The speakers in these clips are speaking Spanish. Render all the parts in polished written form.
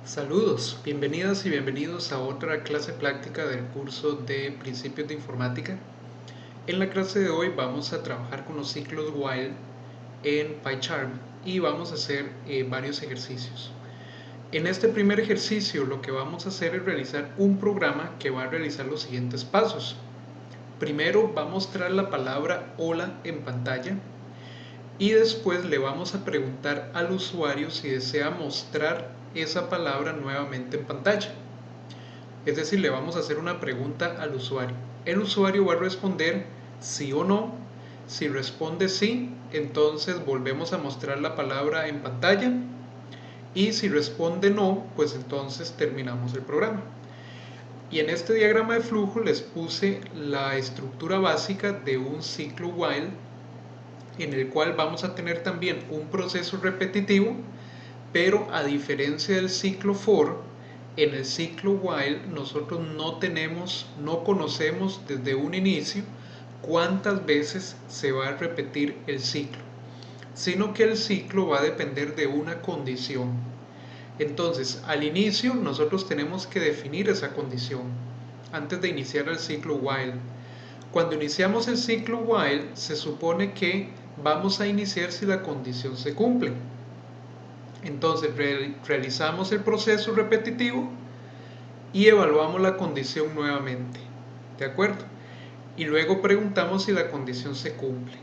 Saludos, bienvenidas y bienvenidos a otra clase práctica del curso de Principios de Informática. En la clase de hoy vamos a trabajar con los ciclos while en PyCharm y vamos a hacer varios ejercicios. En este primer ejercicio lo que vamos a hacer es realizar un programa que va a realizar los siguientes pasos. Primero va a mostrar la palabra hola en pantalla y después le vamos a preguntar al usuario si desea mostrar esa palabra nuevamente en pantalla. Es decir, le vamos a hacer una pregunta al usuario. El usuario va a responder sí o no. Si responde sí, entonces volvemos a mostrar la palabra en pantalla. Y si responde no, pues entonces terminamos el programa. Y en este diagrama de flujo les puse la estructura básica de un ciclo while, en el cual vamos a tener también un proceso repetitivo, pero a diferencia del ciclo for, en el ciclo while nosotros no conocemos desde un inicio cuántas veces se va a repetir el ciclo, sino que el ciclo va a depender de una condición. Entonces, al inicio nosotros tenemos que definir esa condición antes de iniciar el ciclo while. Cuando iniciamos el ciclo while, se supone que vamos a iniciar si la condición se cumple. Entonces realizamos el proceso repetitivo y evaluamos la condición nuevamente, ¿de acuerdo? Y luego preguntamos si la condición se cumple.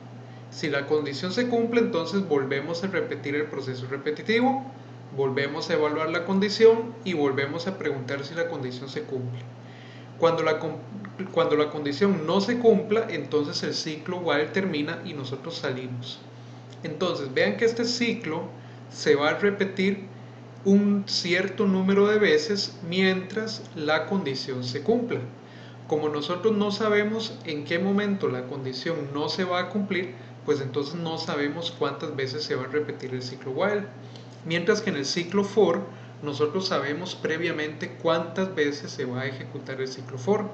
Si la condición se cumple, entonces volvemos a repetir el proceso repetitivo, volvemos a evaluar la condición y volvemos a preguntar si la condición se cumple. Cuando la condición no se cumpla, entonces el ciclo while termina y nosotros salimos. Entonces, vean que este ciclo se va a repetir un cierto número de veces mientras la condición se cumpla. Como nosotros no sabemos en qué momento la condición no se va a cumplir, pues entonces no sabemos cuántas veces se va a repetir el ciclo while. Mientras que en el ciclo for, nosotros sabemos previamente cuántas veces se va a ejecutar el ciclo for.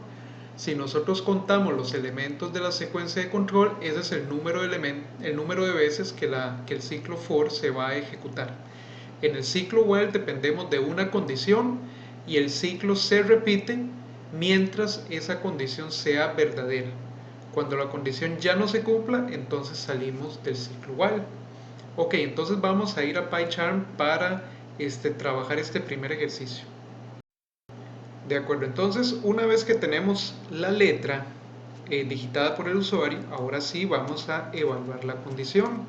Si nosotros contamos los elementos de la secuencia de control, ese es el número de veces que el ciclo for se va a ejecutar. En el ciclo while dependemos de una condición y el ciclo se repite mientras esa condición sea verdadera. Cuando la condición ya no se cumpla, entonces salimos del ciclo while. Ok, entonces vamos a ir a PyCharm para trabajar este primer ejercicio. De acuerdo, entonces una vez que tenemos la letra digitada por el usuario, ahora sí vamos a evaluar la condición.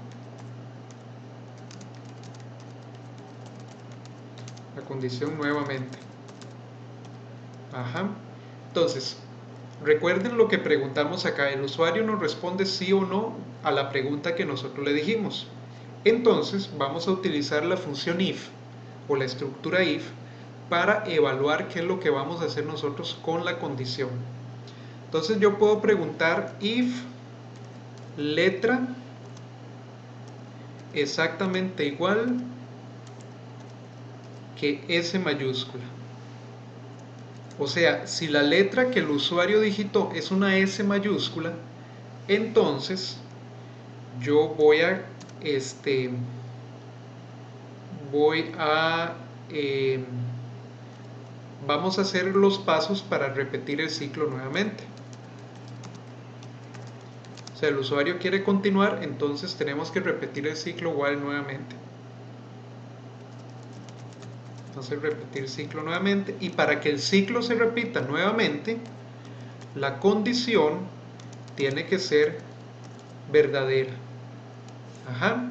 La condición nuevamente. Ajá. Entonces, recuerden lo que preguntamos acá. El usuario nos responde sí o no a la pregunta que nosotros le dijimos. Entonces, vamos a utilizar la función if o la estructura if para evaluar qué es lo que vamos a hacer nosotros con la condición. Entonces yo puedo preguntar if letra exactamente igual que S mayúscula. O sea, si la letra que el usuario digitó es una S mayúscula, entonces yo vamos a hacer los pasos para repetir el ciclo nuevamente. O sea, el usuario quiere continuar, entonces tenemos que repetir el ciclo while nuevamente. Entonces repetir ciclo nuevamente, y para que el ciclo se repita nuevamente, la condición tiene que ser verdadera. Ajá.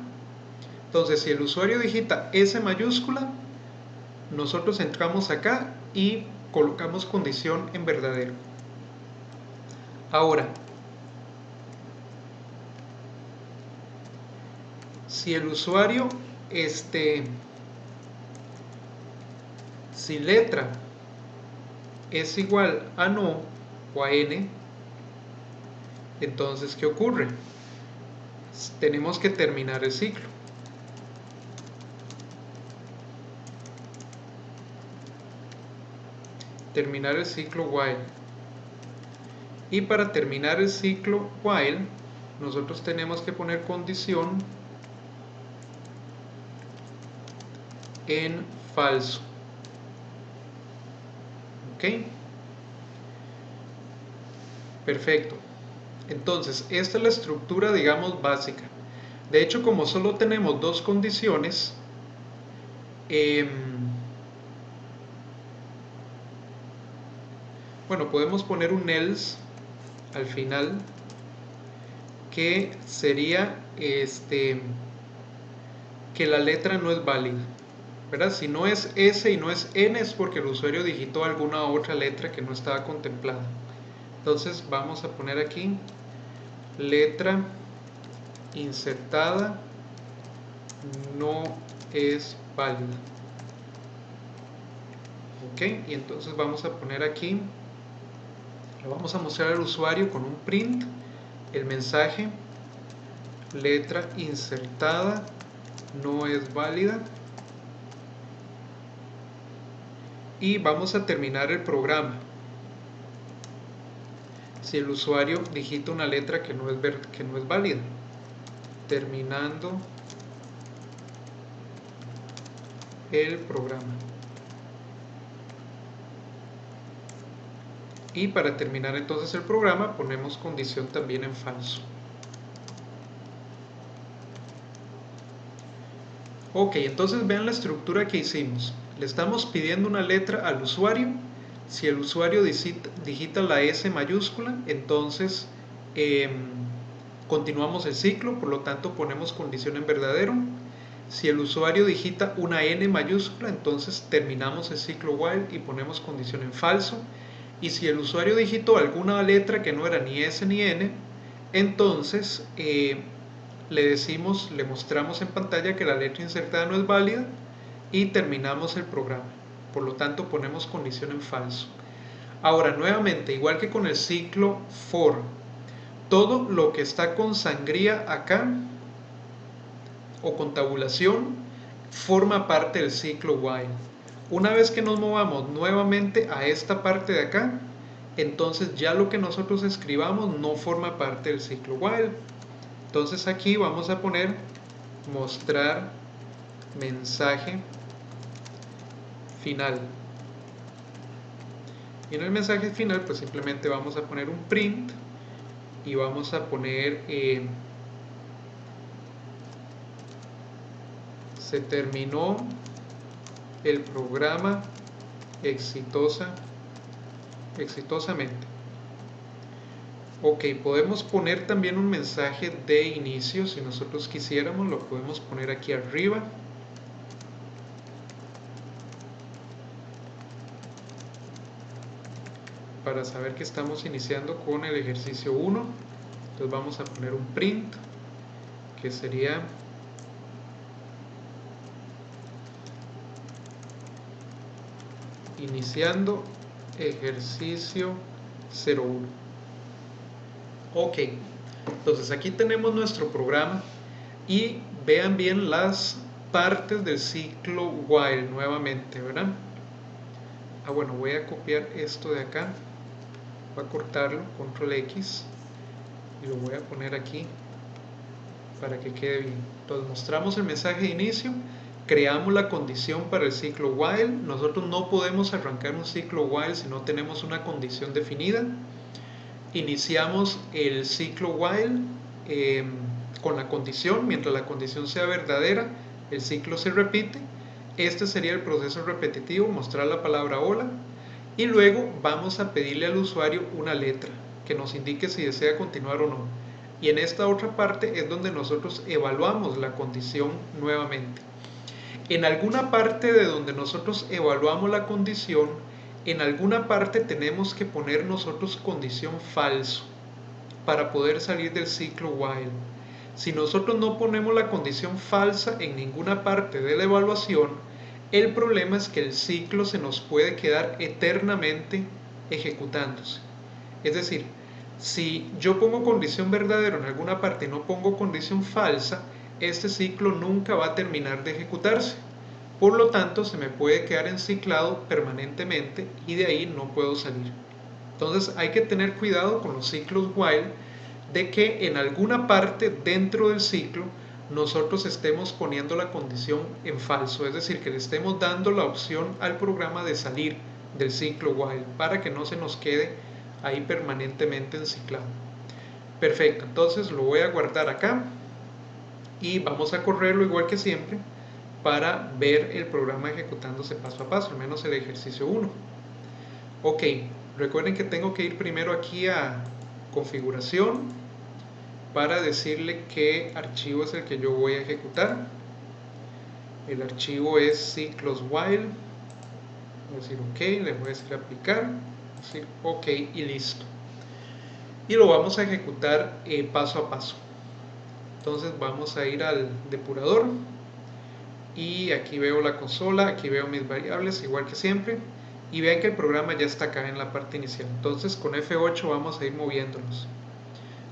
Entonces, si el usuario digita S mayúscula, nosotros entramos acá y colocamos condición en verdadero. Ahora, si el usuario, si letra es igual a no o a n, entonces ¿qué ocurre? Tenemos que terminar el ciclo. Terminar el ciclo while. Y para terminar el ciclo while, nosotros tenemos que poner condición en falso. ¿Ok? Perfecto. Entonces, esta es la estructura, digamos, básica. De hecho, como solo tenemos dos condiciones, bueno, podemos poner un else al final, que sería que la letra no es válida, ¿verdad? Si no es S y no es N es porque el usuario digitó alguna otra letra que no estaba contemplada. Entonces vamos a poner aquí letra insertada no es válida. Ok, y entonces vamos a poner aquí, le vamos a mostrar al usuario con un print el mensaje letra insertada no es válida, y vamos a terminar el programa si el usuario digita una letra que no es válida, terminando el programa. Y para terminar entonces el programa ponemos condición también en falso. Ok, entonces vean la estructura que hicimos. Le estamos pidiendo una letra al usuario. Si el usuario digita la S mayúscula, entonces continuamos el ciclo, por lo tanto ponemos condición en verdadero. Si el usuario digita una N mayúscula, entonces terminamos el ciclo while y ponemos condición en falso. Y si el usuario digitó alguna letra que no era ni S ni N, entonces le mostramos en pantalla que la letra insertada no es válida y terminamos el programa. Por lo tanto, ponemos condición en falso. Ahora, nuevamente, igual que con el ciclo for, todo lo que está con sangría acá o con tabulación forma parte del ciclo while. Una vez que nos movamos nuevamente a esta parte de acá, entonces ya lo que nosotros escribamos no forma parte del ciclo while. Entonces aquí vamos a poner mostrar mensaje final. Y en el mensaje final pues simplemente vamos a poner un print y vamos a poner se terminó el programa exitosamente. Ok, podemos poner también un mensaje de inicio si nosotros quisiéramos, lo podemos poner aquí arriba. Para saber que estamos iniciando con el ejercicio 1, entonces vamos a poner un print que sería iniciando ejercicio 01. Ok, entonces aquí tenemos nuestro programa y vean bien las partes del ciclo while nuevamente, ¿verdad? Bueno, voy a copiar esto de acá, voy a cortarlo, control X, y lo voy a poner aquí para que quede bien. Entonces mostramos el mensaje de inicio, creamos la condición para el ciclo while. Nosotros no podemos arrancar un ciclo while si no tenemos una condición definida. Iniciamos el ciclo while con la condición, mientras la condición sea verdadera, el ciclo se repite. Este sería el proceso repetitivo, mostrar la palabra hola, y luego vamos a pedirle al usuario una letra que nos indique si desea continuar o no. Y en esta otra parte es donde nosotros evaluamos la condición nuevamente. En alguna parte de donde nosotros evaluamos la condición, en alguna parte tenemos que poner nosotros condición falso para poder salir del ciclo while. Si nosotros no ponemos la condición falsa en ninguna parte de la evaluación, el problema es que el ciclo se nos puede quedar eternamente ejecutándose. Es decir, si yo pongo condición verdadera en alguna parte y no pongo condición falsa, este ciclo nunca va a terminar de ejecutarse. Por lo tanto, se me puede quedar enciclado permanentemente y de ahí no puedo salir. Entonces hay que tener cuidado con los ciclos while de que en alguna parte dentro del ciclo nosotros estemos poniendo la condición en falso, es decir, que le estemos dando la opción al programa de salir del ciclo while para que no se nos quede ahí permanentemente enciclado. Perfecto, entonces lo voy a guardar acá y vamos a correrlo igual que siempre para ver el programa ejecutándose paso a paso, al menos el ejercicio 1. Ok, recuerden que tengo que ir primero aquí a configuración para decirle qué archivo es el que yo voy a ejecutar. El archivo es ciclos while. Voy a decir ok, le voy a decir aplicar, voy a decir ok y listo. Y lo vamos a ejecutar paso a paso. Entonces vamos a ir al depurador y aquí veo la consola, aquí veo mis variables igual que siempre y vean que el programa ya está acá en la parte inicial. Entonces con F8 vamos a ir moviéndonos.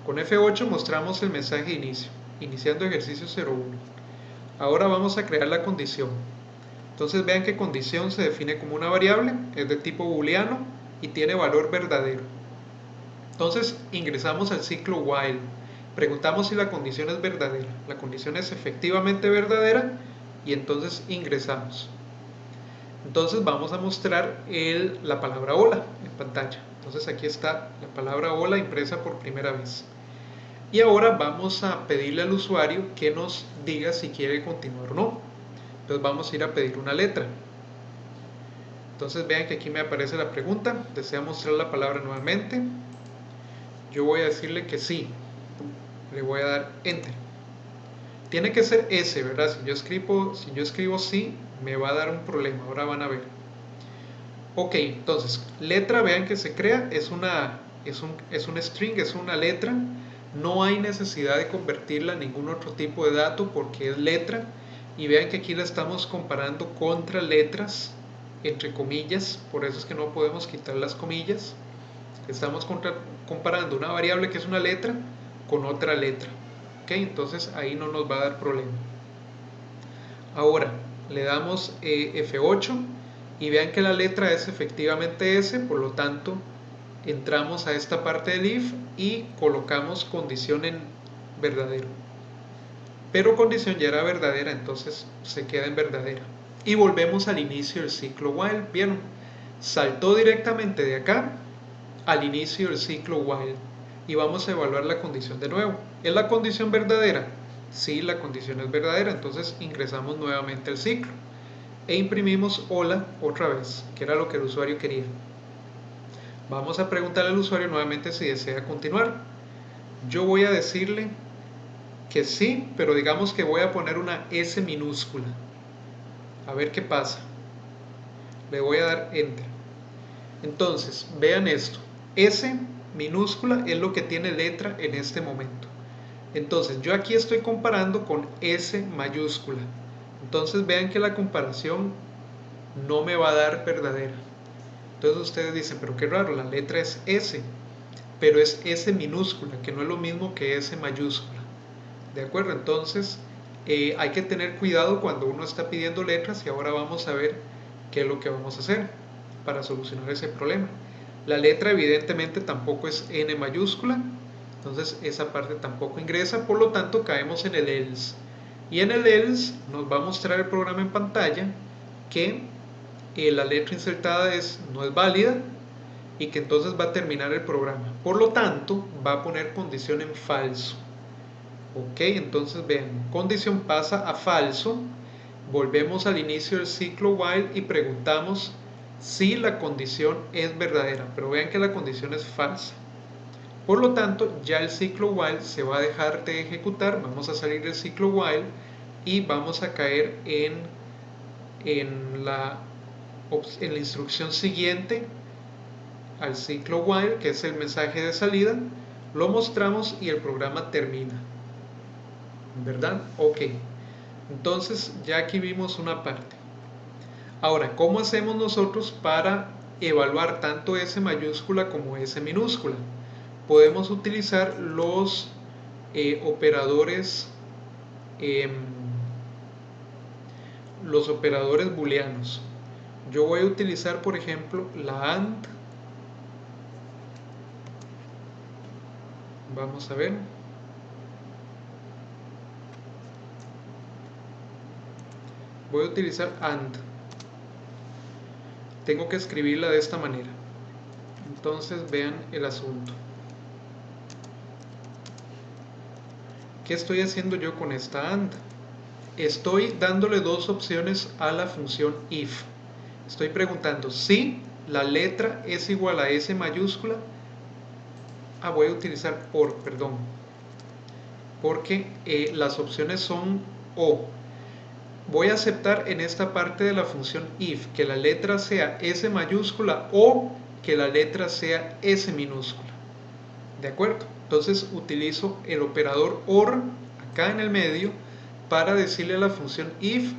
Con F8 mostramos el mensaje de inicio, iniciando ejercicio 01. Ahora vamos a crear la condición. Entonces vean que condición se define como una variable, es de tipo booleano y tiene valor verdadero. Entonces ingresamos al ciclo while, preguntamos si la condición es verdadera, la condición es efectivamente verdadera y entonces ingresamos. Entonces vamos a mostrar la palabra hola en pantalla. Entonces aquí está la palabra hola impresa por primera vez. Y ahora vamos a pedirle al usuario que nos diga si quiere continuar o no. Entonces vamos a ir a pedir una letra. Entonces vean que aquí me aparece la pregunta, ¿desea mostrar la palabra nuevamente? Yo voy a decirle que sí, le voy a dar enter. Tiene que ser S, ¿verdad? Si yo escribo sí, me va a dar un problema, ahora van a ver. Ok, entonces, letra, vean que se crea, es un string, es una letra, no hay necesidad de convertirla en ningún otro tipo de dato porque es letra, y vean que aquí la estamos comparando contra letras, entre comillas, por eso es que no podemos quitar las comillas. Estamos comparando una variable que es una letra con otra letra. Ok, entonces ahí no nos va a dar problema. Ahora le damos F8 y vean que la letra es efectivamente S, por lo tanto entramos a esta parte del if y colocamos condición en verdadero. Pero condición ya era verdadera, entonces se queda en verdadera. Y volvemos al inicio del ciclo while. ¿Vieron? Saltó directamente de acá al inicio del ciclo while. Y vamos a evaluar la condición de nuevo. ¿Es la condición verdadera? Sí, la condición es verdadera, entonces ingresamos nuevamente al ciclo. E imprimimos hola otra vez, que era lo que el usuario quería. Vamos a preguntarle al usuario nuevamente si desea continuar. Yo voy a decirle que sí, pero digamos que voy a poner una S minúscula. A ver qué pasa. Le voy a dar enter. Entonces, vean esto. S minúscula es lo que tiene letra en este momento. Entonces, yo aquí estoy comparando con S mayúscula. Entonces, vean que la comparación no me va a dar verdadera. Entonces ustedes dicen, pero qué raro, la letra es S, pero es S minúscula, que no es lo mismo que S mayúscula. ¿De acuerdo? Entonces hay que tener cuidado cuando uno está pidiendo letras y ahora vamos a ver qué es lo que vamos a hacer para solucionar ese problema. La letra evidentemente tampoco es N mayúscula, entonces esa parte tampoco ingresa, por lo tanto caemos en el else. Y en el else nos va a mostrar el programa en pantalla que la letra insertada no es válida y que entonces va a terminar el programa. Por lo tanto, va a poner condición en falso. Ok, entonces vean, condición pasa a falso, volvemos al inicio del ciclo while y preguntamos si la condición es verdadera, pero vean que la condición es falsa. Por lo tanto, ya el ciclo while se va a dejar de ejecutar, vamos a salir del ciclo while y vamos a caer en la instrucción siguiente al ciclo while, que es el mensaje de salida, lo mostramos y el programa termina. ¿Verdad? Ok. Entonces ya aquí vimos una parte. Ahora, ¿cómo hacemos nosotros para evaluar tanto S mayúscula como S minúscula? Podemos utilizar operadores eh, los operadores booleanos. Yo voy a utilizar, por ejemplo, la AND. Vamos a ver. Voy a utilizar AND. tengo que escribirla de esta manera. Entonces vean el asunto. ¿Qué estoy haciendo yo con esta AND? Estoy dándole dos opciones a la función if. Estoy preguntando si la letra es igual a S mayúscula. Voy a utilizar por, perdón, porque las opciones son o. Voy a aceptar en esta parte de la función if que la letra sea S mayúscula o que la letra sea S minúscula. ¿De acuerdo? Entonces utilizo el operador OR acá en el medio para decirle a la función if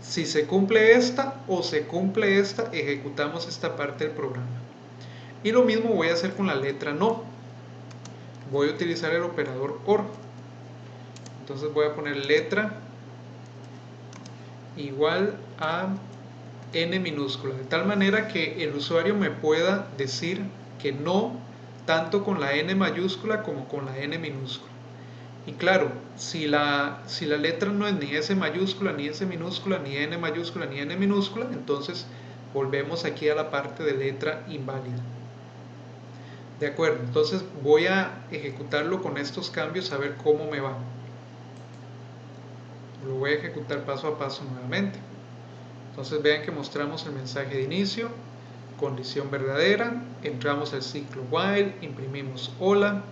si se cumple esta o se cumple esta, ejecutamos esta parte del programa. Y lo mismo voy a hacer con la letra no. Voy a utilizar el operador OR. Entonces voy a poner letra igual a n minúscula, de tal manera que el usuario me pueda decir que no tanto con la n mayúscula como con la n minúscula. Y claro, si la letra no es ni S mayúscula, ni S minúscula, ni N mayúscula, ni N minúscula, entonces volvemos aquí a la parte de letra inválida. De acuerdo, entonces voy a ejecutarlo con estos cambios a ver cómo me va. Lo voy a ejecutar paso a paso nuevamente. Entonces vean que mostramos el mensaje de inicio, condición verdadera, entramos al ciclo while, imprimimos hola,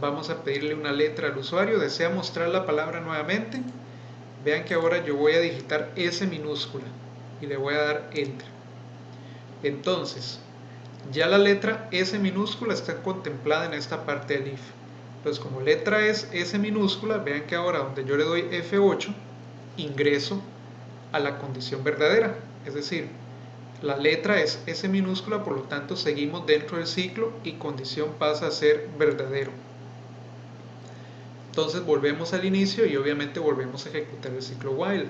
vamos a pedirle una letra al usuario, desea mostrar la palabra nuevamente. Vean que ahora yo voy a digitar S minúscula y le voy a dar enter. Entonces ya la letra S minúscula está contemplada en esta parte del if. Entonces como letra es S minúscula, vean que ahora donde yo le doy F8 ingreso a la condición verdadera, es decir, la letra es S minúscula, por lo tanto seguimos dentro del ciclo y condición pasa a ser verdadero. Entonces volvemos al inicio y obviamente volvemos a ejecutar el ciclo while.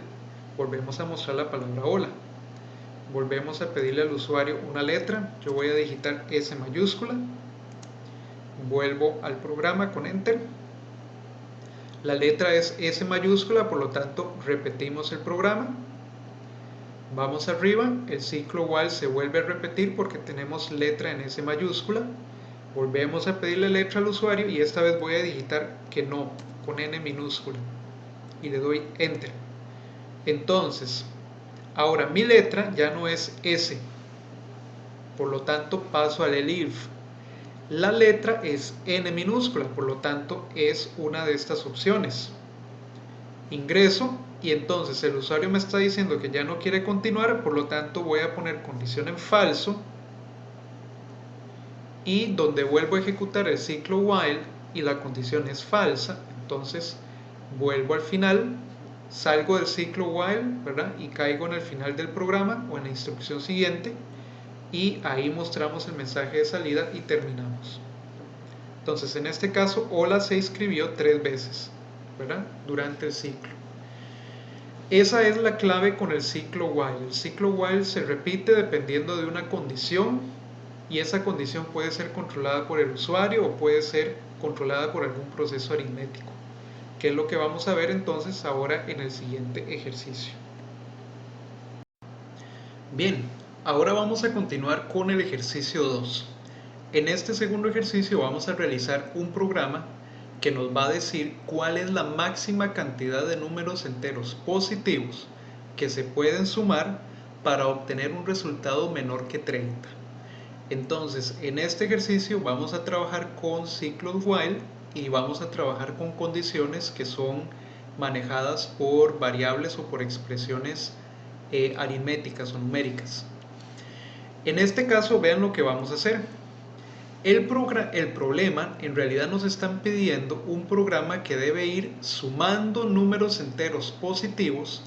Volvemos a mostrar la palabra hola. Volvemos a pedirle al usuario una letra. Yo voy a digitar S mayúscula. Vuelvo al programa con enter. La letra es S mayúscula, por lo tanto repetimos el programa. Vamos arriba, el ciclo while se vuelve a repetir porque tenemos letra en S mayúscula. Volvemos a pedirle letra al usuario y esta vez voy a digitar que no, con N minúscula. Y le doy enter. Entonces, ahora mi letra ya no es S. Por lo tanto paso al if. La letra es N minúscula, por lo tanto es una de estas opciones. Ingreso y entonces el usuario me está diciendo que ya no quiere continuar, por lo tanto voy a poner condición en falso y donde vuelvo a ejecutar el ciclo while y la condición es falsa, entonces vuelvo al final, salgo del ciclo while, ¿verdad? Y caigo en el final del programa o en la instrucción siguiente y ahí mostramos el mensaje de salida y terminamos. Entonces en este caso hola se escribió 3 veces, ¿verdad? Durante el ciclo. Esa es la clave con el ciclo while. El ciclo while se repite dependiendo de una condición y esa condición puede ser controlada por el usuario o puede ser controlada por algún proceso aritmético, que es lo que vamos a ver entonces ahora en el siguiente ejercicio. Bien, ahora vamos a continuar con el ejercicio 2. En este segundo ejercicio vamos a realizar un programa que nos va a decir cuál es la máxima cantidad de números enteros positivos que se pueden sumar para obtener un resultado menor que 30. Entonces, en este ejercicio vamos a trabajar con ciclos while y vamos a trabajar con condiciones que son manejadas por variables o por expresiones aritméticas o numéricas. En este caso, vean lo que vamos a hacer. El problema, en realidad nos están pidiendo un programa que debe ir sumando números enteros positivos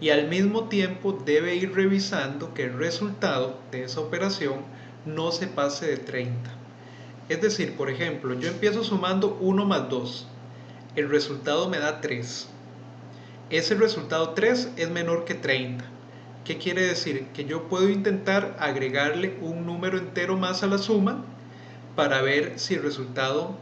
y al mismo tiempo debe ir revisando que el resultado de esa operación no se pase de 30. Es decir, por ejemplo, yo empiezo sumando 1 más 2. El resultado me da 3. Ese resultado 3 es menor que 30. ¿Qué quiere decir? Que yo puedo intentar agregarle un número entero más a la suma para ver si el resultado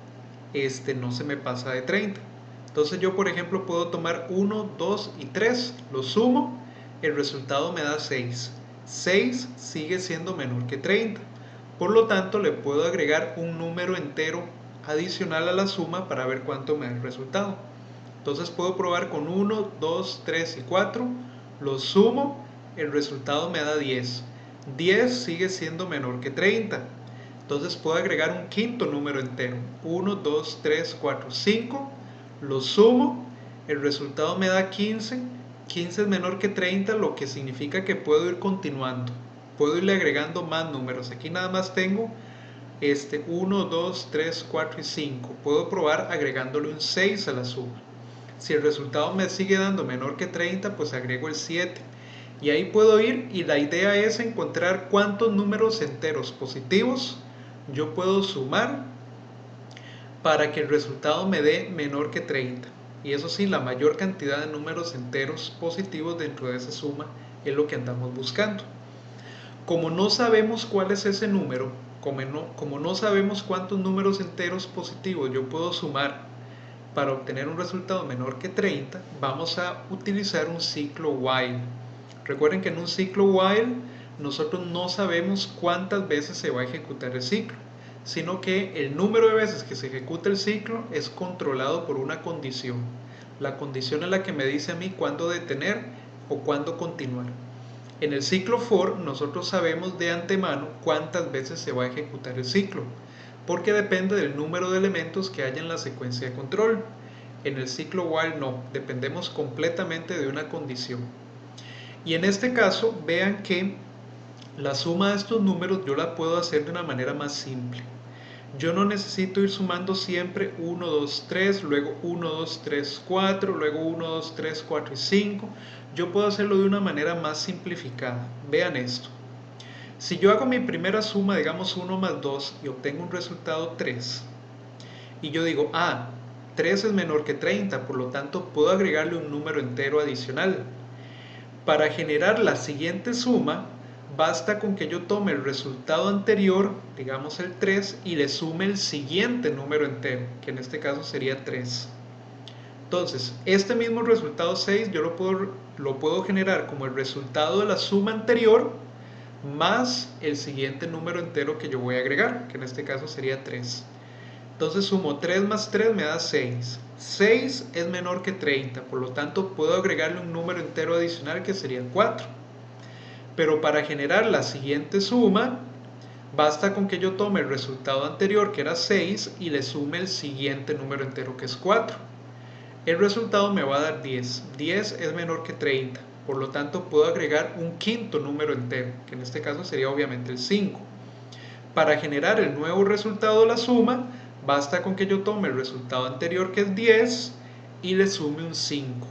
no se me pasa de 30. Entonces yo, por ejemplo, puedo tomar 1, 2 y 3, lo sumo, el resultado me da 6. 6 sigue siendo menor que 30. Por lo tanto, le puedo agregar un número entero adicional a la suma para ver cuánto me da el resultado. Entonces puedo probar con 1, 2, 3 y 4. Lo sumo, el resultado me da 10. 10 sigue siendo menor que 30. Entonces puedo agregar un quinto número entero. 1, 2, 3, 4, 5. Lo sumo, el resultado me da 15. 15 es menor que 30, lo que significa que puedo ir continuando. Puedo irle agregando más números. Aquí nada más tengo 1, 2, 3, 4 y 5. Puedo probar agregándole un 6 a la suma. Si el resultado me sigue dando menor que 30, pues agrego el 7. Y ahí puedo ir, y la idea es encontrar cuántos números enteros positivos yo puedo sumar para que el resultado me dé menor que 30. Y eso sí, la mayor cantidad de números enteros positivos dentro de esa suma es lo que andamos buscando. Como no sabemos cuál es ese número, como no sabemos cuántos números enteros positivos yo puedo sumar para obtener un resultado menor que 30, vamos a utilizar un ciclo while. Recuerden que en un ciclo while nosotros no sabemos cuántas veces se va a ejecutar el ciclo, sino que el número de veces que se ejecuta el ciclo es controlado por una condición. La condición es la que me dice a mí cuándo detener o cuándo continuar. En el ciclo for nosotros sabemos de antemano cuántas veces se va a ejecutar el ciclo, porque depende del número de elementos que haya en la secuencia de control. En el ciclo while no, dependemos completamente de una condición. Y en este caso, vean que la suma de estos números yo la puedo hacer de una manera más simple. Yo no necesito ir sumando siempre 1, 2, 3, luego 1, 2, 3, 4, luego 1, 2, 3, 4 y 5. Yo puedo hacerlo de una manera más simplificada. Vean esto. Si yo hago mi primera suma, digamos 1 más 2, y obtengo un resultado 3, y yo digo, 3 es menor que 30, por lo tanto puedo agregarle un número entero adicional. Para generar la siguiente suma, basta con que yo tome el resultado anterior, digamos el 3, y le sume el siguiente número entero, que en este caso sería 3. Entonces, este mismo resultado 6 yo lo puedo generar como el resultado de la suma anterior más el siguiente número entero que yo voy a agregar, que en este caso sería 3. Entonces sumo 3 más 3 me da 6. 6 es menor que 30, por lo tanto puedo agregarle un número entero adicional que sería 4. Pero para generar la siguiente suma, basta con que yo tome el resultado anterior, que era 6, y le sume el siguiente número entero, que es 4. El resultado me va a dar 10. 10 es menor que 30, por lo tanto puedo agregar un quinto número entero, que en este caso sería obviamente el 5. Para generar el nuevo resultado de la suma, basta con que yo tome el resultado anterior, que es 10, y le sume un 5.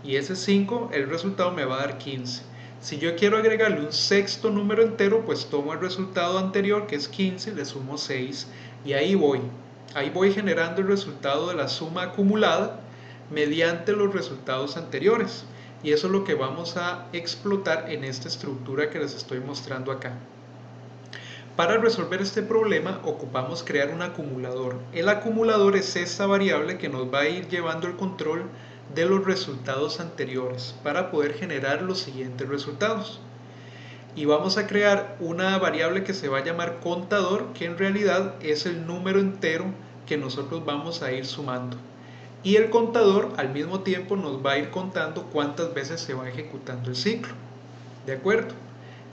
Y ese 5, el resultado me va a dar 15. Si yo quiero agregarle un sexto número entero, pues tomo el resultado anterior, que es 15, le sumo 6, y ahí voy. Ahí voy generando el resultado de la suma acumulada mediante los resultados anteriores. Y eso es lo que vamos a explotar en esta estructura que les estoy mostrando acá. Para resolver este problema ocupamos crear un acumulador. El acumulador es esta variable que nos va a ir llevando el control de los resultados anteriores para poder generar los siguientes resultados. Y vamos a crear una variable que se va a llamar contador, que en realidad es el número entero que nosotros vamos a ir sumando. Y el contador al mismo tiempo nos va a ir contando cuántas veces se va ejecutando el ciclo. ¿De acuerdo?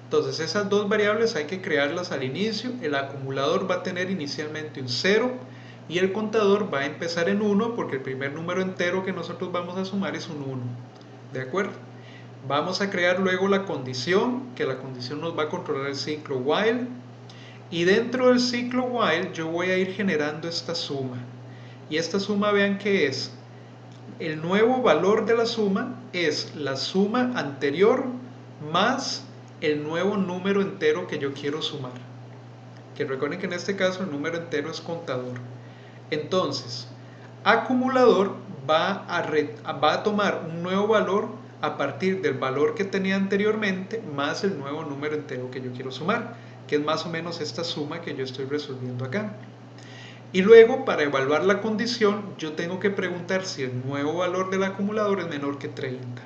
Entonces esas dos variables hay que crearlas al inicio. El acumulador va a tener inicialmente un 0 y el contador va a empezar en 1 porque el primer número entero que nosotros vamos a sumar es un 1. ¿De acuerdo? Vamos a crear luego la condición, que la condición nos va a controlar el ciclo while. Y dentro del ciclo while yo voy a ir generando esta suma. Y esta suma, vean que es el nuevo valor de la suma, es la suma anterior más el nuevo número entero que yo quiero sumar. Que recuerden que en este caso el número entero es contador. Entonces, acumulador va a tomar un nuevo valor a partir del valor que tenía anteriormente más el nuevo número entero que yo quiero sumar, que es más o menos esta suma que yo estoy resolviendo acá. Y luego, para evaluar la condición, yo tengo que preguntar si el nuevo valor del acumulador es menor que 30.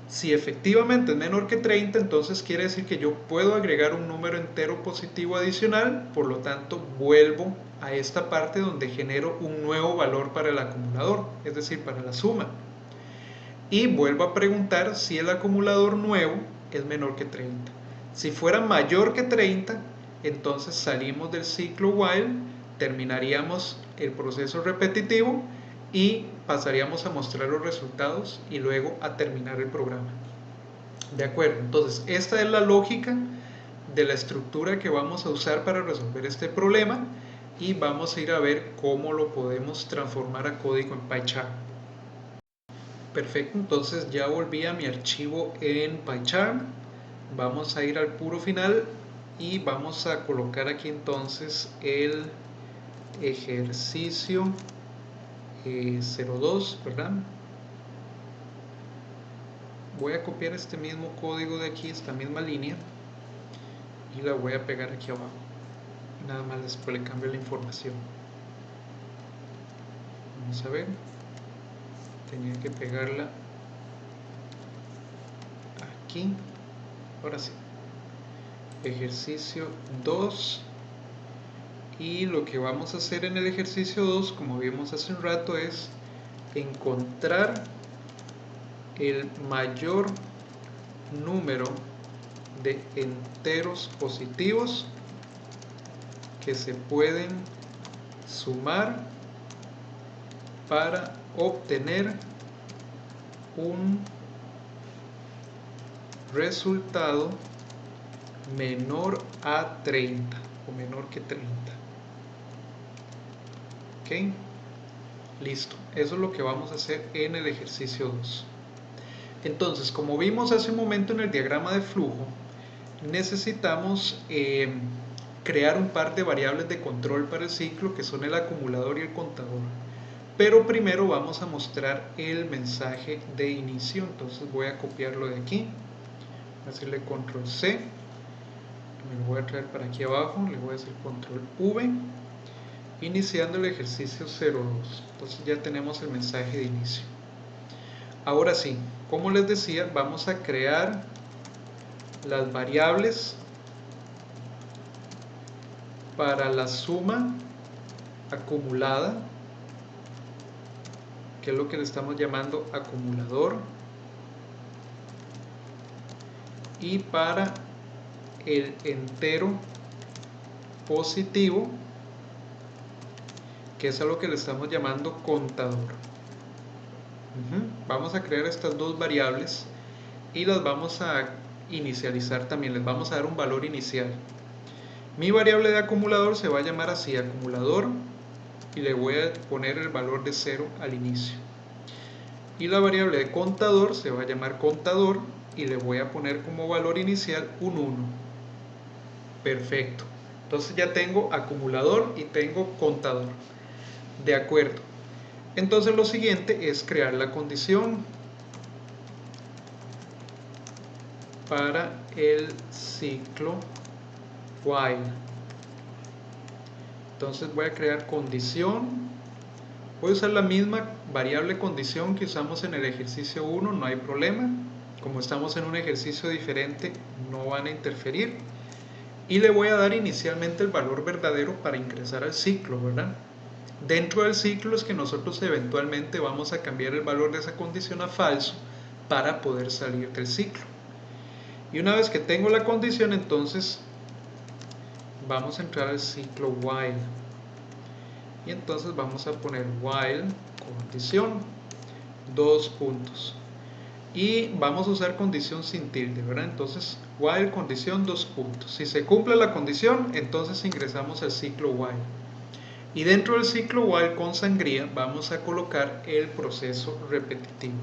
Si efectivamente es menor que 30, entonces quiere decir que yo puedo agregar un número entero positivo adicional, por lo tanto vuelvo a esta parte donde genero un nuevo valor para el acumulador, es decir, para la suma. Y vuelvo a preguntar si el acumulador nuevo es menor que 30. Si fuera mayor que 30, entonces salimos del ciclo while, terminaríamos el proceso repetitivo y pasaríamos a mostrar los resultados y luego a terminar el programa. De acuerdo, entonces esta es la lógica de la estructura que vamos a usar para resolver este problema y vamos a ir a ver cómo lo podemos transformar a código en PyCharm. Perfecto, entonces ya volví a mi archivo en PyCharm. Vamos a ir al puro final y vamos a colocar aquí entonces el ejercicio 02, ¿verdad? Voy a copiar este mismo código de aquí, esta misma línea, y la voy a pegar aquí abajo. Nada más después le cambio la información. Vamos a ver. Tenía que pegarla aquí. Ahora sí. Ejercicio 2. Y lo que vamos a hacer en el ejercicio 2, como vimos hace un rato, es encontrar el mayor número de enteros positivos que se pueden sumar para obtener un resultado menor a 30 o menor que 30. Ok, listo, eso es lo que vamos a hacer en el ejercicio 2. Entonces, como vimos hace un momento en el diagrama de flujo, necesitamos crear un par de variables de control para el ciclo que son el acumulador y el contador. Pero primero vamos a mostrar el mensaje de inicio. Entonces voy a copiarlo de aquí, voy a hacerle control C, me lo voy a traer para aquí abajo, le voy a hacer control V, iniciando el ejercicio 02. Entonces ya tenemos el mensaje de inicio. Ahora sí, como les decía, vamos a crear las variables para la suma acumulada, que es lo que le estamos llamando acumulador, y para el entero positivo, que es a lo que le estamos llamando contador. Vamos a crear estas dos variables y las vamos a inicializar también, les vamos a dar un valor inicial. Mi variable de acumulador se va a llamar así, acumulador, y le voy a poner el valor de 0 al inicio. Y la variable de contador se va a llamar contador y le voy a poner como valor inicial un 1. Perfecto. Entonces ya tengo acumulador y tengo contador. De acuerdo. Entonces lo siguiente es crear la condición para el ciclo while. Entonces voy a crear condición. Voy a usar la misma variable condición que usamos en el ejercicio 1, no hay problema. Como estamos en un ejercicio diferente, no van a interferir. Y le voy a dar inicialmente el valor verdadero para ingresar al ciclo, ¿verdad? Dentro del ciclo es que nosotros eventualmente vamos a cambiar el valor de esa condición a falso para poder salir del ciclo. Y una vez que tengo la condición, entonces vamos a entrar al ciclo while. Y entonces vamos a poner while condición, dos puntos. Y vamos a usar condición sin tilde, ¿verdad? Entonces while condición, dos puntos. Si se cumple la condición, entonces ingresamos al ciclo while. Y dentro del ciclo while con sangría vamos a colocar el proceso repetitivo.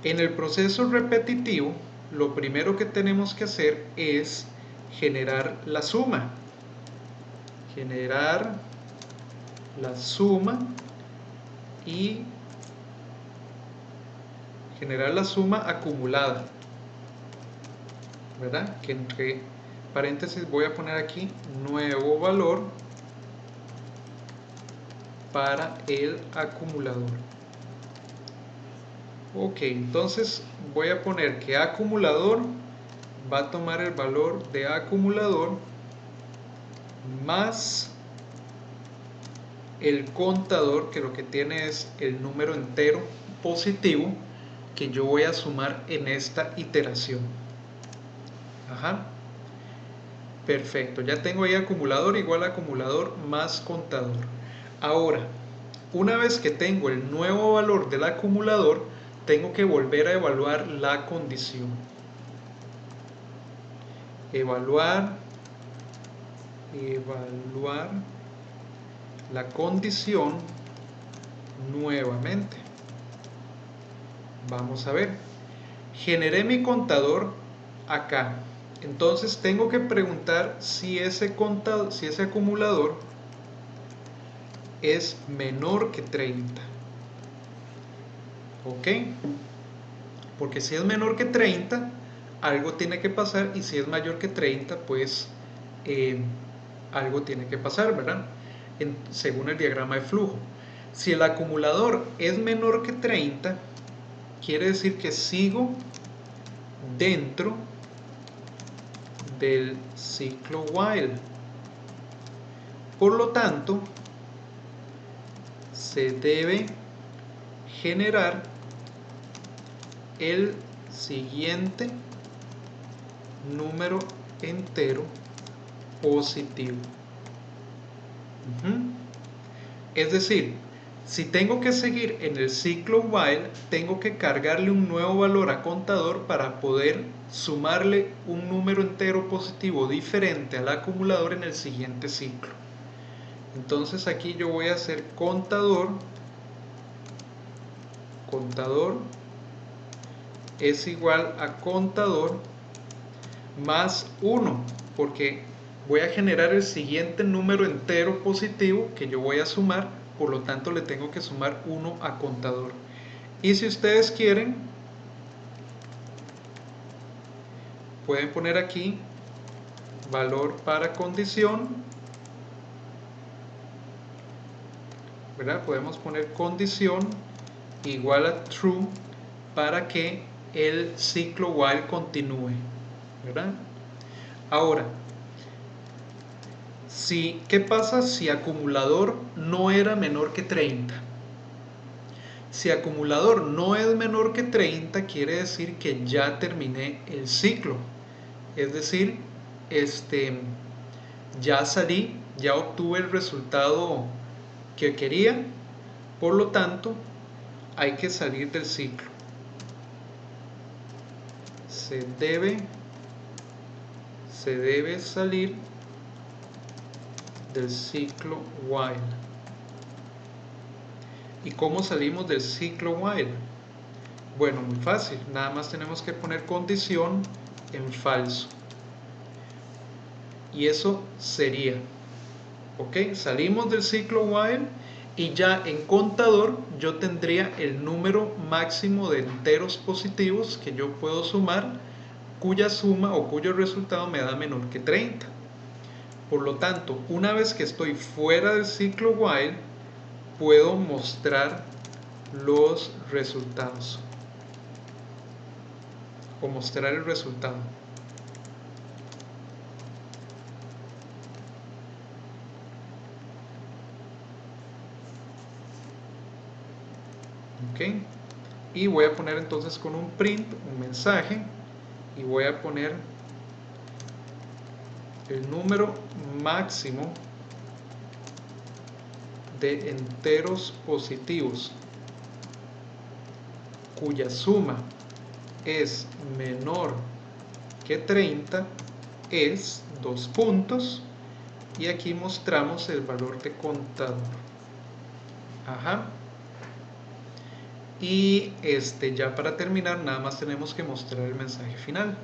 En el proceso repetitivo, lo primero que tenemos que hacer es generar la suma. Generar la suma y generar la suma acumulada, ¿verdad? Que entre paréntesis voy a poner aquí nuevo valor para el acumulador. Ok, entonces voy a poner que acumulador va a tomar el valor de acumulador más el contador, que lo que tiene es el número entero positivo que yo voy a sumar en esta iteración. Ajá. Perfecto, ya tengo ahí acumulador igual a acumulador más contador. Ahora, una vez que tengo el nuevo valor del acumulador, tengo que volver a evaluar la condición. Evaluar la condición nuevamente. Vamos a ver. Generé mi contador acá. Entonces tengo que preguntar si ese acumulador es menor que 30. ¿Ok? Porque si es menor que 30, algo tiene que pasar, y si es mayor que 30, pues algo tiene que pasar, ¿verdad? Según el diagrama de flujo. Si el acumulador es menor que 30, quiere decir que sigo dentro del ciclo while. Por lo tanto, se debe generar el siguiente número entero positivo. Es decir, si tengo que seguir en el ciclo while, tengo que cargarle un nuevo valor a contador para poder sumarle un número entero positivo diferente al acumulador en el siguiente ciclo. Entonces aquí yo voy a hacer contador es igual a contador más 1, porque voy a generar el siguiente número entero positivo que yo voy a sumar, por lo tanto le tengo que sumar 1 a contador. Y si ustedes quieren, pueden poner aquí valor para condición, ¿verdad? Podemos poner condición igual a true para que el ciclo while continúe, ¿verdad? Ahora, ¿qué pasa si acumulador no era menor que 30? Si acumulador no es menor que 30, quiere decir que ya terminé el ciclo. Es decir, ya salí, ya obtuve el resultado que quería, por lo tanto, hay que salir del ciclo. Se debe salir del ciclo while. ¿Y cómo salimos del ciclo while? Bueno, muy fácil, nada más tenemos que poner condición en falso. Y eso sería, ok, salimos del ciclo while y ya en contador yo tendría el número máximo de enteros positivos que yo puedo sumar, cuya suma o cuyo resultado me da menor que 30. Por lo tanto, una vez que estoy fuera del ciclo while, puedo mostrar los resultados o mostrar el resultado. Ok, y voy a poner entonces con un print un mensaje y voy a poner el número máximo de enteros positivos cuya suma es menor que 30 es 2 puntos, y aquí mostramos el valor de contador. Ajá. Y ya para terminar nada más tenemos que mostrar el mensaje final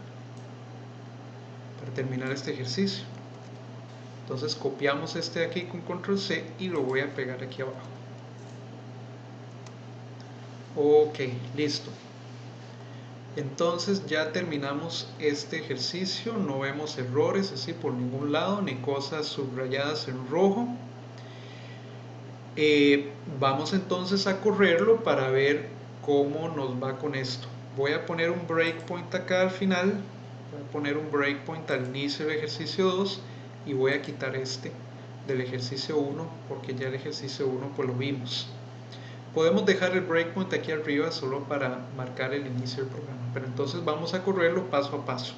para terminar este ejercicio. Entonces copiamos este de aquí con control C y lo voy a pegar aquí abajo. Ok, listo. Entonces ya terminamos este ejercicio, no vemos errores así por ningún lado, ni cosas subrayadas en rojo. Vamos entonces a correrlo para ver cómo nos va con esto. Voy a poner un breakpoint acá al final, voy a poner un breakpoint al inicio del ejercicio 2 y voy a quitar este del ejercicio 1 porque ya el ejercicio 1 pues lo vimos. Podemos dejar el breakpoint aquí arriba solo para marcar el inicio del programa, pero entonces vamos a correrlo paso a paso.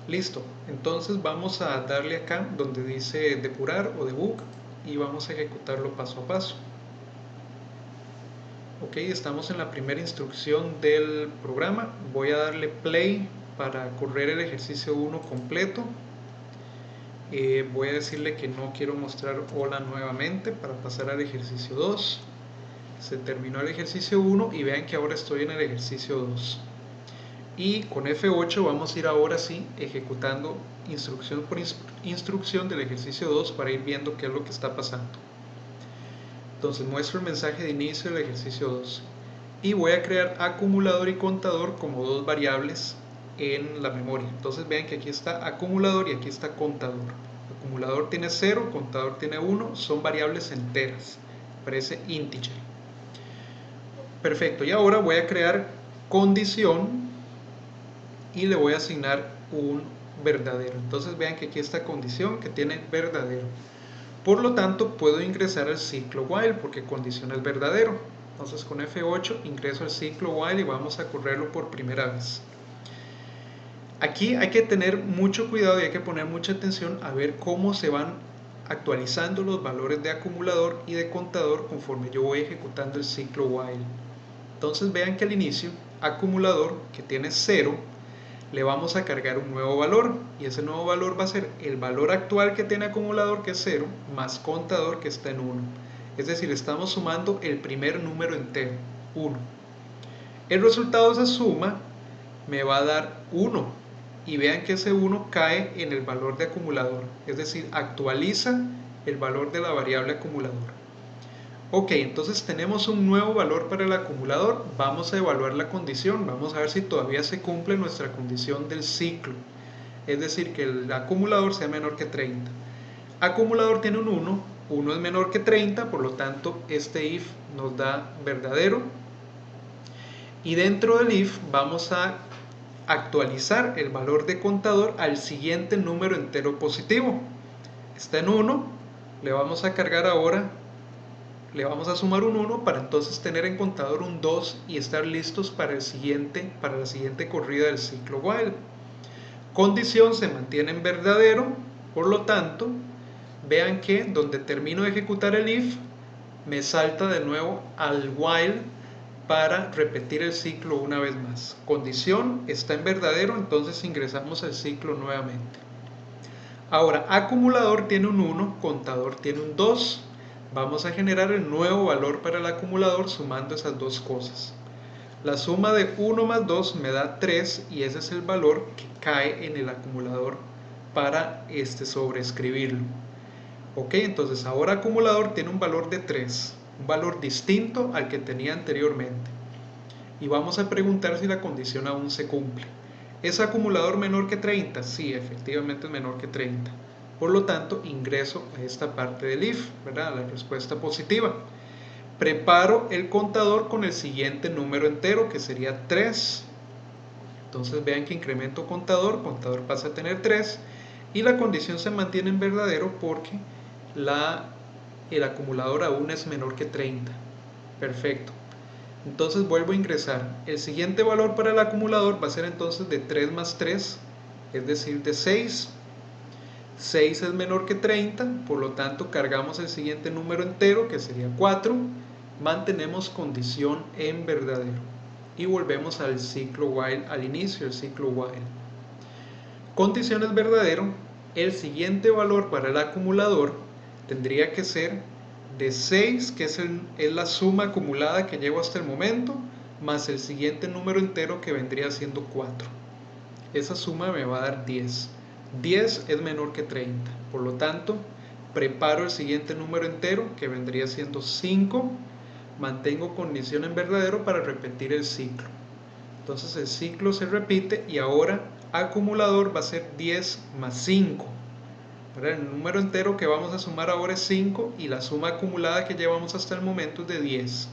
Listo, entonces vamos a darle acá donde dice depurar o debug y vamos a ejecutarlo paso a paso. Ok, estamos en la primera instrucción del programa. Voy a darle play para correr el ejercicio 1 completo. Voy a decirle que no quiero mostrar hola nuevamente para pasar al ejercicio 2. Se terminó el ejercicio 1 y vean que ahora estoy en el ejercicio 2. Y con F8 vamos a ir ahora sí ejecutando instrucción por instrucción del ejercicio 2 para ir viendo qué es lo que está pasando. Entonces muestro el mensaje de inicio del ejercicio 2 y voy a crear acumulador y contador como dos variables en la memoria. Entonces vean que aquí está acumulador y aquí está contador. Acumulador tiene 0, contador tiene 1, son variables enteras, parece integer. Perfecto, y ahora voy a crear condición y le voy a asignar un verdadero. Entonces vean que aquí está condición que tiene verdadero. Por lo tanto, puedo ingresar al ciclo while porque condición es verdadero. Entonces con F8 ingreso al ciclo while y vamos a correrlo por primera vez. Aquí hay que tener mucho cuidado y hay que poner mucha atención a ver cómo se van actualizando los valores de acumulador y de contador conforme yo voy ejecutando el ciclo while. Entonces vean que al inicio, acumulador que tiene 0, le vamos a cargar un nuevo valor y ese nuevo valor va a ser el valor actual que tiene acumulador, que es 0, más contador, que está en 1. Es decir, estamos sumando el primer número entero, 1. El resultado de esa suma me va a dar 1 y vean que ese 1 cae en el valor de acumulador, es decir, actualiza el valor de la variable acumulador. Ok, entonces tenemos un nuevo valor para el acumulador. Vamos a evaluar la condición. Vamos a ver si todavía se cumple nuestra condición del ciclo. Es decir, que el acumulador sea menor que 30. Acumulador tiene un 1. 1 es menor que 30, por lo tanto este if nos da verdadero. Y dentro del if vamos a actualizar el valor de contador al siguiente número entero positivo. Está en 1. Le vamos a cargar ahora, le vamos a sumar un 1 para entonces tener en contador un 2 y estar listos para la siguiente corrida del ciclo while. Condición se mantiene en verdadero, por lo tanto, vean que donde termino de ejecutar el if, me salta de nuevo al while para repetir el ciclo una vez más. Condición está en verdadero, entonces ingresamos al ciclo nuevamente. Ahora, acumulador tiene un 1, contador tiene un 2. Vamos a generar el nuevo valor para el acumulador sumando esas dos cosas. La suma de 1 más 2 me da 3 y ese es el valor que cae en el acumulador para sobreescribirlo. Ok, entonces ahora acumulador tiene un valor de 3, un valor distinto al que tenía anteriormente. Y vamos a preguntar si la condición aún se cumple. ¿Es acumulador menor que 30? Sí, efectivamente es menor que 30. Por lo tanto, ingreso a esta parte del if, ¿verdad? La respuesta positiva. Preparo el contador con el siguiente número entero, que sería 3. Entonces vean que incremento contador pasa a tener 3. Y la condición se mantiene en verdadero porque el acumulador aún es menor que 30. Perfecto. Entonces vuelvo a ingresar. El siguiente valor para el acumulador va a ser entonces de 3 más 3, es decir, de 6. 6 es menor que 30, por lo tanto cargamos el siguiente número entero, que sería 4. Mantenemos condición en verdadero. Y volvemos al ciclo while, al inicio del ciclo while. Condición es verdadero. El siguiente valor para el acumulador tendría que ser de 6, que es la suma acumulada que llevo hasta el momento, más el siguiente número entero que vendría siendo 4. Esa suma me va a dar 10. 10 es menor que 30, por lo tanto, preparo el siguiente número entero que vendría siendo 5, mantengo condición en verdadero para repetir el ciclo. Entonces el ciclo se repite y ahora acumulador va a ser 10 más 5. ¿verdad? El número entero que vamos a sumar ahora es 5 y la suma acumulada que llevamos hasta el momento es de 10.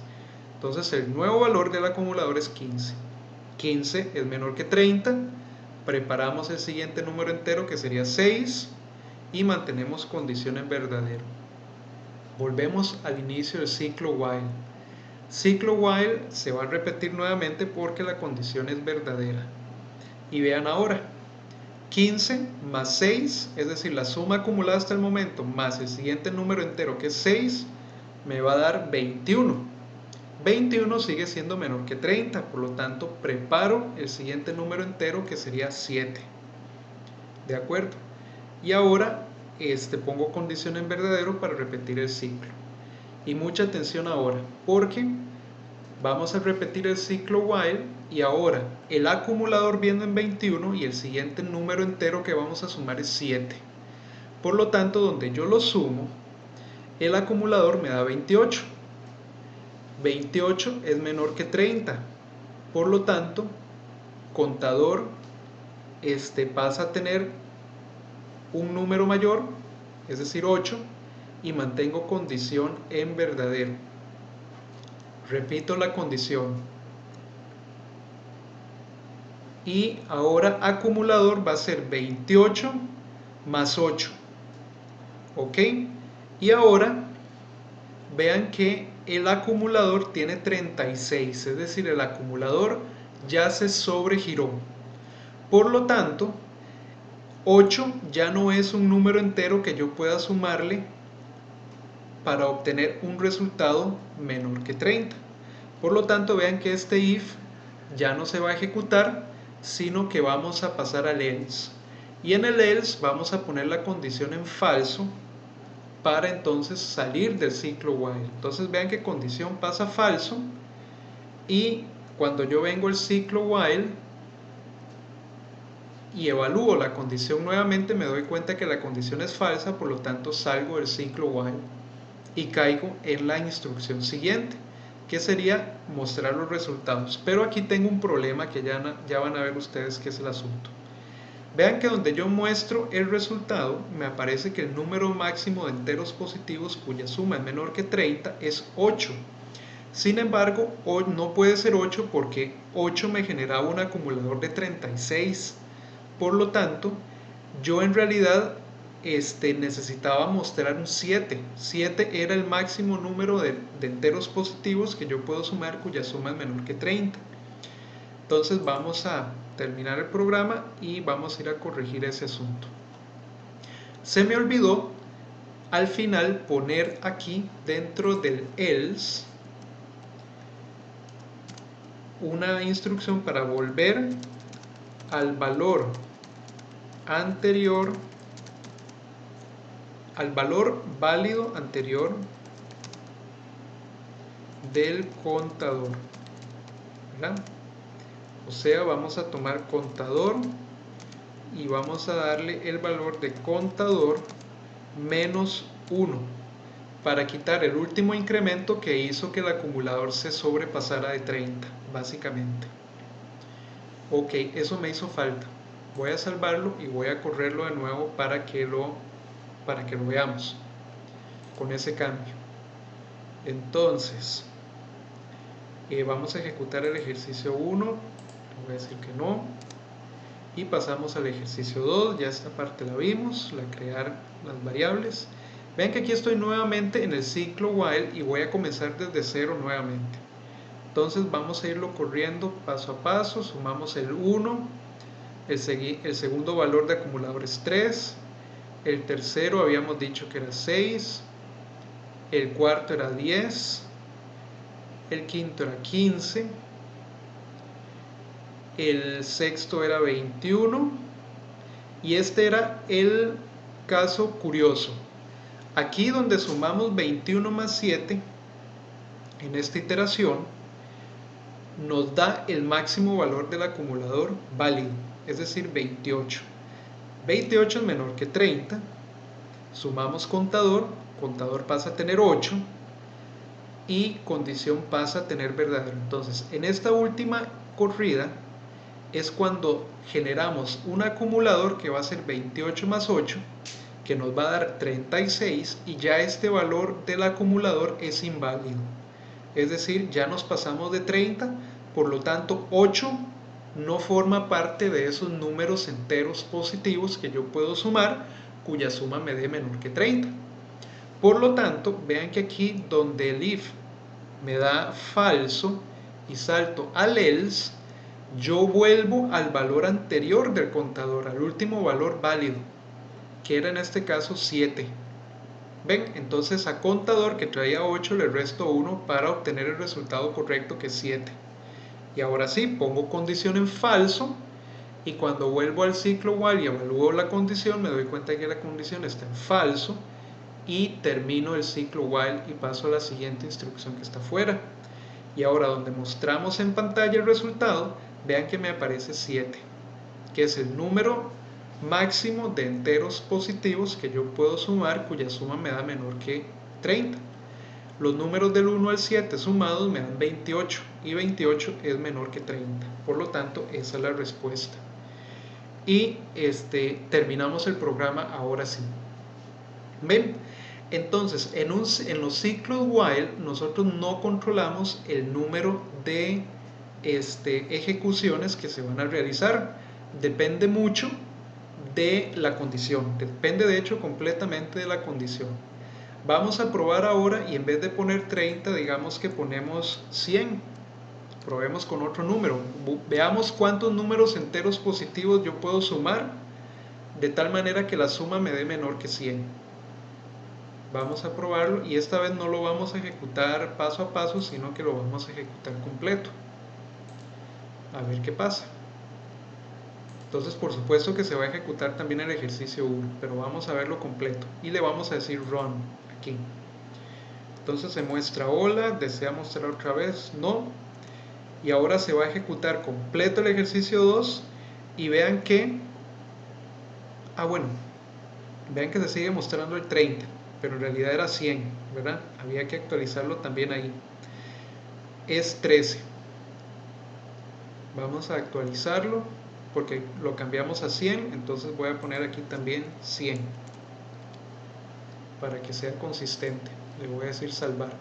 Entonces el nuevo valor del acumulador es 15. 15 es menor que 30. Preparamos el siguiente número entero que sería 6 y mantenemos condición en verdadero. Volvemos al inicio del ciclo while. Ciclo while se va a repetir nuevamente porque la condición es verdadera. Y vean ahora, 15 más 6, es decir, la suma acumulada hasta el momento más el siguiente número entero que es 6, me va a dar 21. 21 sigue siendo menor que 30, por lo tanto preparo el siguiente número entero que sería 7. ¿De acuerdo? Y ahora pongo condición en verdadero para repetir el ciclo. Y mucha atención ahora, porque vamos a repetir el ciclo while y ahora el acumulador viene en 21 y el siguiente número entero que vamos a sumar es 7. Por lo tanto, donde yo lo sumo, el acumulador me da 28. 28 es menor que 30. Por lo tanto, contador pasa a tener un número mayor, es decir 8, y mantengo condición en verdadero. Repito la condición. Y ahora acumulador va a ser 28 más 8. ¿Ok? Y ahora vean que el acumulador tiene 36, es decir, el acumulador ya se sobregiró. Por lo tanto, 8 ya no es un número entero que yo pueda sumarle para obtener un resultado menor que 30. Por lo tanto, vean que este if ya no se va a ejecutar, sino que vamos a pasar al else. Y en el else vamos a poner la condición en falso para entonces salir del ciclo while. Entonces vean que condición pasa falso y cuando yo vengo al ciclo while y evalúo la condición nuevamente me doy cuenta que la condición es falsa, por lo tanto salgo del ciclo while y caigo en la instrucción siguiente, que sería mostrar los resultados. Pero aquí tengo un problema que ya van a ver ustedes qué es el asunto. Vean que donde yo muestro el resultado, me aparece que el número máximo de enteros positivos cuya suma es menor que 30 es 8. Sin embargo, hoy no puede ser 8 porque 8 me generaba un acumulador de 36. Por lo tanto, yo en realidad necesitaba mostrar un 7. 7 era el máximo número de enteros positivos que yo puedo sumar cuya suma es menor que 30. Entonces vamos a terminar el programa y vamos a ir a corregir ese asunto. Se me olvidó al final poner aquí dentro del else una instrucción para volver al valor anterior, al valor válido anterior del contador, ¿verdad? O sea, vamos a tomar contador y vamos a darle el valor de contador menos 1 para quitar el último incremento que hizo que el acumulador se sobrepasara de 30, básicamente. Ok, eso me hizo falta. Voy a salvarlo y voy a correrlo de nuevo para que lo veamos con ese cambio. Entonces, vamos a ejecutar el ejercicio 1, voy a decir que no, y pasamos al ejercicio 2, ya esta parte la vimos, la crear las variables. Vean que aquí estoy nuevamente en el ciclo while y voy a comenzar desde cero nuevamente. Entonces vamos a irlo corriendo paso a paso, sumamos el 1, el segundo valor de acumulador es 3, el tercero habíamos dicho que era 6, el cuarto era 10, el quinto era 15, el sexto era 21 y este era el caso curioso. Aquí donde sumamos 21 más 7 en esta iteración nos da el máximo valor del acumulador válido, es decir 28. 28 es menor que 30, sumamos contador, contador pasa a tener 8 y condición pasa a tener verdadero. Entonces en esta última corrida es cuando generamos un acumulador que va a ser 28 más 8 que nos va a dar 36 y ya este valor del acumulador es inválido. Es decir, ya nos pasamos de 30, por lo tanto 8 no forma parte de esos números enteros positivos que yo puedo sumar, cuya suma me dé menor que 30. Por lo tanto, vean que aquí donde el if me da falso y salto al else, yo vuelvo al valor anterior del contador, al último valor válido, que era en este caso 7. ¿Ven? Entonces a contador que traía 8 le resto 1 para obtener el resultado correcto, que es 7. Y ahora sí, pongo condición en falso, y cuando vuelvo al ciclo while y evalúo la condición, me doy cuenta que la condición está en falso, y termino el ciclo while y paso a la siguiente instrucción que está fuera. Y ahora donde mostramos en pantalla el resultado, vean que me aparece 7, que es el número máximo de enteros positivos que yo puedo sumar, cuya suma me da menor que 30. Los números del 1 al 7 sumados me dan 28, y 28 es menor que 30. Por lo tanto, esa es la respuesta. Y terminamos el programa ahora sí. ¿Ven? Entonces, en los ciclos while nosotros no controlamos el número de ejecuciones que se van a realizar. Depende mucho de la condición, depende de hecho completamente de la condición. Vamos a probar ahora, y en vez de poner 30, digamos que ponemos 100. Probemos con otro número. Veamos cuántos números enteros positivos yo puedo sumar de tal manera que la suma me dé menor que 100. Vamos a probarlo, y esta vez no lo vamos a ejecutar paso a paso, sino que lo vamos a ejecutar completo. A ver qué pasa. Entonces, por supuesto que se va a ejecutar también el ejercicio 1, pero vamos a verlo completo. Y le vamos a decir run aquí. Entonces se muestra hola, desea mostrar otra vez, no. Y ahora se va a ejecutar completo el ejercicio 2, y vean que, vean que se sigue mostrando el 30. Pero en realidad era 100, ¿verdad? Había que actualizarlo también ahí. Es 13. Vamos a actualizarlo porque lo cambiamos a 100, entonces voy a poner aquí también 100 para que sea consistente. Le voy a decir salvar.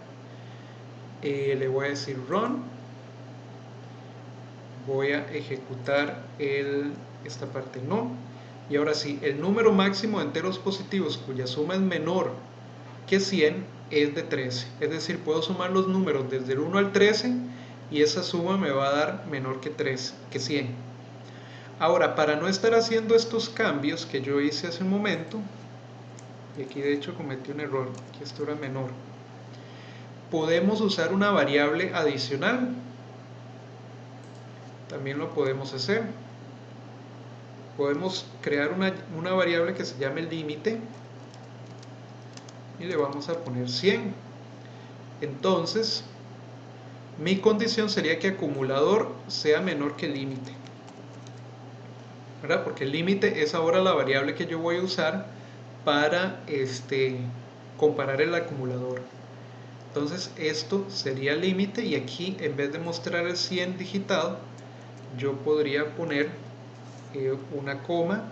Le voy a decir run. Voy a ejecutar esta parte no. Y ahora sí, el número máximo de enteros positivos cuya suma es menor que 100 es de 13. Es decir, puedo sumar los números desde el 1 al 13 y esa suma me va a dar menor que 100. Ahora, para no estar haciendo estos cambios que yo hice hace un momento, y aquí de hecho cometí un error, que esto era menor, podemos usar una variable adicional. También lo podemos hacer. Podemos crear una variable que se llame límite, y le vamos a poner 100. Entonces, mi condición sería que acumulador sea menor que límite, ¿verdad? Porque el límite es ahora la variable que yo voy a usar para comparar el acumulador. Entonces esto sería límite, y aquí en vez de mostrar el 100 digitado, yo podría poner una coma,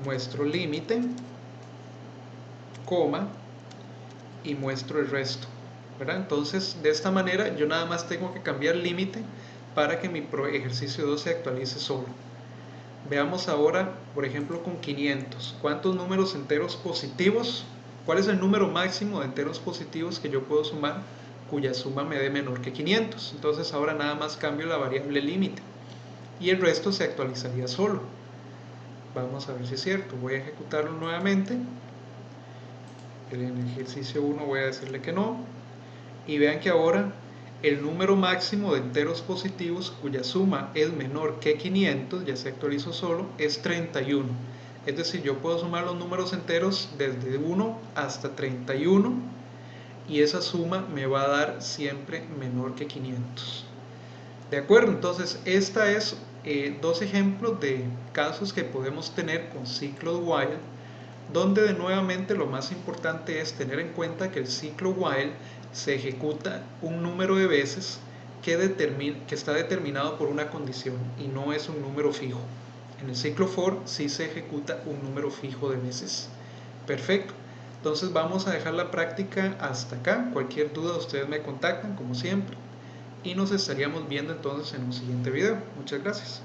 muestro límite, coma, y muestro el resto, ¿verdad? Entonces de esta manera yo nada más tengo que cambiar límite para que mi ejercicio 2 se actualice solo. Veamos ahora, por ejemplo, con 500. ¿Cuántos números enteros positivos? ¿Cuál es el número máximo de enteros positivos que yo puedo sumar cuya suma me dé menor que 500? Entonces ahora nada más cambio la variable límite y el resto se actualizaría solo. Vamos a ver si es cierto. Voy a ejecutarlo nuevamente. En el ejercicio 1 voy a decirle que no. Y vean que ahora el número máximo de enteros positivos cuya suma es menor que 500, ya se actualizó solo, es 31. Es decir, yo puedo sumar los números enteros desde 1 hasta 31 y esa suma me va a dar siempre menor que 500. ¿De acuerdo? Entonces, esta es dos ejemplos de casos que podemos tener con ciclos while, donde nuevamente lo más importante es tener en cuenta que el ciclo while se ejecuta un número de veces que está determinado por una condición y no es un número fijo. En el ciclo for sí se ejecuta un número fijo de veces. Perfecto. Entonces vamos a dejar la práctica hasta acá. Cualquier duda ustedes me contactan como siempre. Y nos estaríamos viendo entonces en un siguiente video. Muchas gracias.